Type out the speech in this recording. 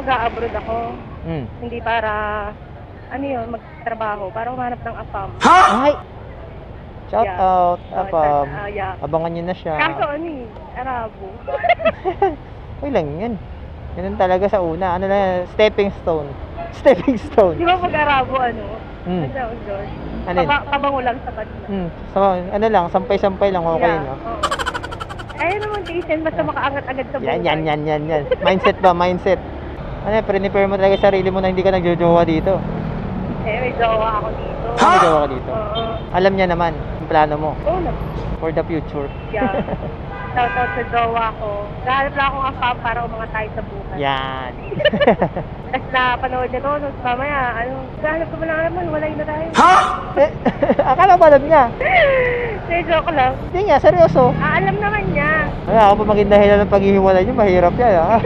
mag-a-abroad ako. Hmm. Hindi para, ano yun, magtrabaho. Para umanap ng afam. Ay! Shout Yeah. out. Yeah. Abangan nyo na siya. Kaso ano eh, Arabo. Uy lang yun. Ganun talaga sa una. Ano na, stepping stone. Stepping stone. Di ba pag-Arabo ano? Hmm. Ano yun? Ano yun? Pabango lang sa kanila. So, ano lang, sampay-sampay lang, okay, Yeah, no? oo. Ayun naman, Jason, basta makaangat-agad sa buhay. Yan. Mindset ba? Mindset. Ano, prepare mo talaga sarili mo na hindi ka nagjojowa dito. May jowa ako dito. May jowa ka dito. Oo. Alam niya naman, yung plano mo Oo na. for the future. Yeah. Shout out sa jowa ko. Nahanap lang akong afam para umangat tayo sa buhay. Yan. Tapos napanood niya to, tapos mamaya, gahanap ko mo lang naman, walay na tayo. Eh, akala ba alam niya? Hindi, joke lang. Hindi nga, seryoso. Alam naman niya. Ay, ako pa maging dahilan ng paghihiwalay niyo, mahirap yan, ha?